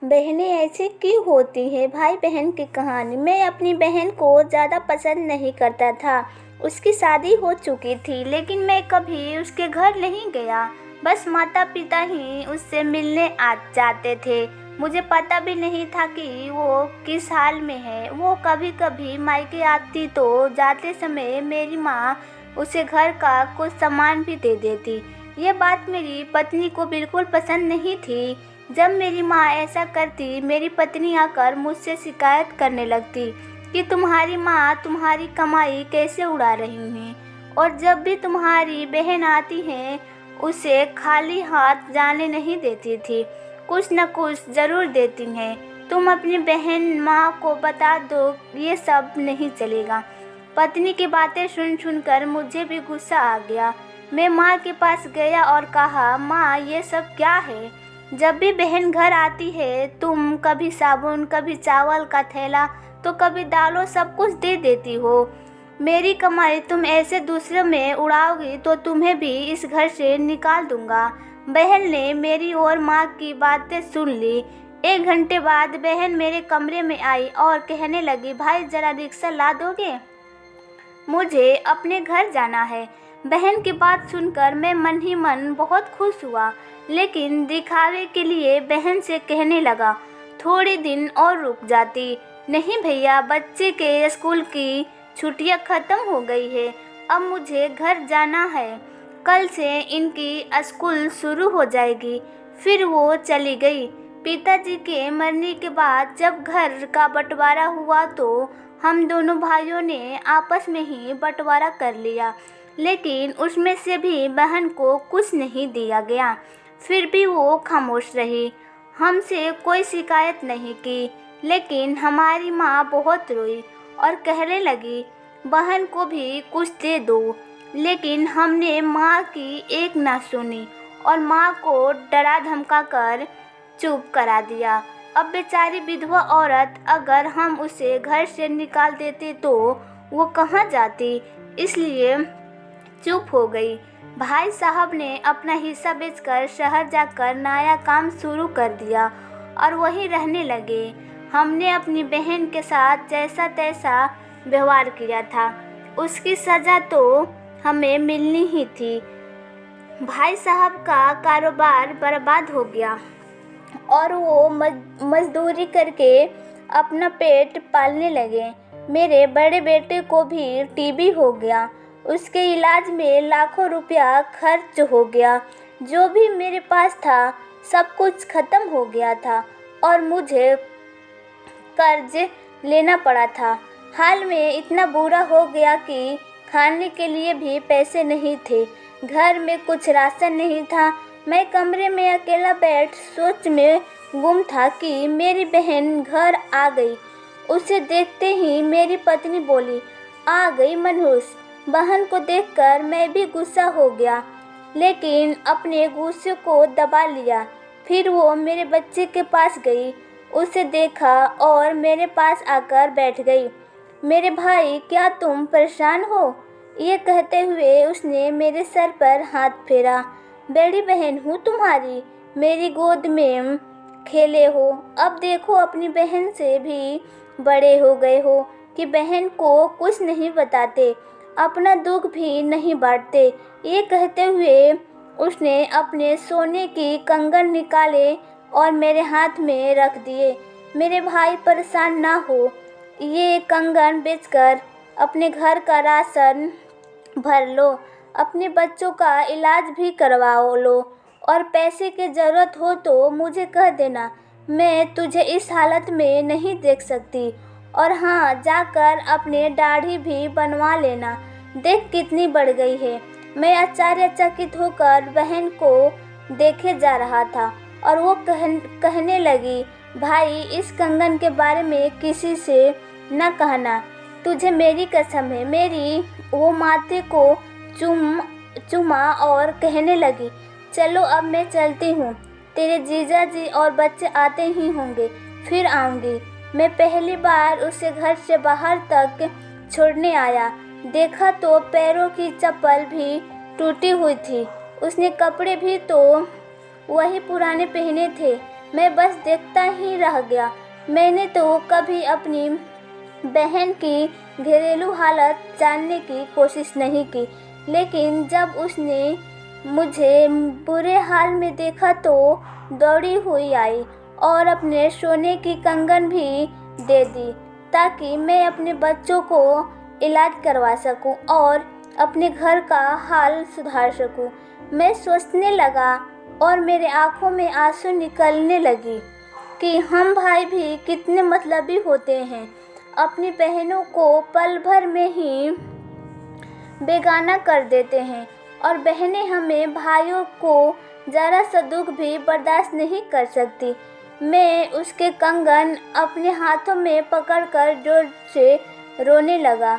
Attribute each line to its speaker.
Speaker 1: बहनें ऐसी क्यों होती हैं? भाई बहन की कहानी। मैं अपनी बहन को ज़्यादा पसंद नहीं करता था। उसकी शादी हो चुकी थी, लेकिन मैं कभी उसके घर नहीं गया। बस माता पिता ही उससे मिलने आ जाते थे। मुझे पता भी नहीं था कि वो किस हाल में है। वो कभी कभी मायके आती तो जाते समय मेरी माँ उसे घर का कुछ सामान भी दे देती। ये बात मेरी पत्नी को बिल्कुल पसंद नहीं थी। जब मेरी माँ ऐसा करती, मेरी पत्नी आकर मुझसे शिकायत करने लगती कि तुम्हारी माँ तुम्हारी कमाई कैसे उड़ा रही हैं, और जब भी तुम्हारी बहन आती है उसे खाली हाथ जाने नहीं देती थी। कुछ न कुछ ज़रूर देती हैं। तुम अपनी बहन माँ को बता दो, ये सब नहीं चलेगा। पत्नी की बातें सुनकर मुझे भी गुस्सा आ गया। मैं माँ के पास गया और कहा, माँ ये सब क्या है? जब भी बहन घर आती है तुम कभी साबुन, कभी चावल का थैला, तो कभी दालों, सब कुछ दे देती हो। मेरी कमाई तुम ऐसे दूसरों में उड़ाओगी तो तुम्हें भी इस घर से निकाल दूंगा। बहन ने मेरी और माँ की बातें सुन ली। 1 घंटे बाद बहन मेरे कमरे में आई और कहने लगी, भाई जरा रिक्शा ला दोगे? मुझे अपने घर जाना है। बहन की बात सुनकर मैं मन ही मन बहुत खुश हुआ, लेकिन दिखावे के लिए बहन से कहने लगा, थोड़े दिन और रुक जाती। नहीं भैया, बच्चे के स्कूल की छुट्टियां खत्म हो गई है। अब मुझे घर जाना है। कल से इनकी स्कूल शुरू हो जाएगी। फिर वो चली गई। पिताजी के मरने के बाद जब घर का बंटवारा हुआ तो हम दोनों भाइयों ने आपस में ही बंटवारा कर लिया, लेकिन उसमें से भी बहन को कुछ नहीं दिया गया। फिर भी वो खामोश रही, हमसे कोई शिकायत नहीं की। लेकिन हमारी माँ बहुत रोई और कहने लगी, बहन को भी कुछ दे दो। लेकिन हमने माँ की एक ना सुनी और माँ को डरा धमका कर चुप करा दिया। अब बेचारी विधवा औरत, अगर हम उसे घर से निकाल देते तो वो कहाँ जाती, इसलिए चुप हो गई। भाई साहब ने अपना हिस्सा बेचकर शहर जाकर नया काम शुरू कर दिया और वहीं रहने लगे। हमने अपनी बहन के साथ जैसा तैसा व्यवहार किया था, उसकी सज़ा तो हमें मिलनी ही थी। भाई साहब का कारोबार बर्बाद हो गया और वो मजदूरी करके अपना पेट पालने लगे। मेरे बड़े बेटे को भी टीबी हो गया। उसके इलाज में लाखों रुपया खर्च हो गया। जो भी मेरे पास था सब कुछ खत्म हो गया था और मुझे कर्ज लेना पड़ा था। हाल में इतना बुरा हो गया कि खाने के लिए भी पैसे नहीं थे। घर में कुछ राशन नहीं था। मैं कमरे में अकेला बैठ सोच में गुम था कि मेरी बहन घर आ गई। उसे देखते ही मेरी पत्नी बोली, आ गई मनहूस। बहन को देखकर मैं भी गुस्सा हो गया, लेकिन अपने गुस्से को दबा लिया। फिर वो मेरे बच्चे के पास गई, उसे देखा और मेरे पास आकर बैठ गई। मेरे भाई, क्या तुम परेशान हो? ये कहते हुए उसने मेरे सर पर हाथ फेरा। बड़ी बहन हूँ तुम्हारी, मेरी गोद में खेले हो। अब देखो, अपनी बहन से भी बड़े हो गए हो कि बहन को कुछ नहीं बताते, अपना दुख भी नहीं बांटते। ये कहते हुए उसने अपने सोने की कंगन निकाले और मेरे हाथ में रख दिए। मेरे भाई, परेशान ना हो, ये कंगन बेचकर अपने घर का राशन भर लो, अपने बच्चों का इलाज भी करवा लो, और पैसे की ज़रूरत हो तो मुझे कह देना। मैं तुझे इस हालत में नहीं देख सकती। और हाँ, जाकर अपने दाढ़ी भी बनवा लेना, देख कितनी बढ़ गई है। मैं आश्चर्यचकित होकर बहन को देखे जा रहा था और वो कहने लगी, भाई इस कंगन के बारे में किसी से न कहना, तुझे मेरी कसम है। मेरी वो माथे को चूमा और कहने लगी, चलो अब मैं चलती हूँ, तेरे जीजा जी और बच्चे आते ही होंगे, फिर आऊँगी। मैं पहली बार उसे घर से बाहर तक छोड़ने आया, देखा तो पैरों की चप्पल भी टूटी हुई थी। उसने कपड़े भी तो वही पुराने पहने थे। मैं बस देखता ही रह गया। मैंने तो कभी अपनी बहन की घरेलू हालत जानने की कोशिश नहीं की, लेकिन जब उसने मुझे बुरे हाल में देखा तो दौड़ी हुई आई और अपने सोने की कंगन भी दे दी ताकि मैं अपने बच्चों को इलाज करवा सकूं और अपने घर का हाल सुधार सकूं। मैं सोचने लगा और मेरे आंखों में आंसू निकलने लगी कि हम भाई भी कितने मतलबी होते हैं, अपनी बहनों को पल भर में ही बेगाना कर देते हैं और बहनें हमें भाइयों को ज़रा सा दुख भी बर्दाश्त नहीं कर सकती। मैं उसके कंगन अपने हाथों में पकड़कर जोर से रोने लगा।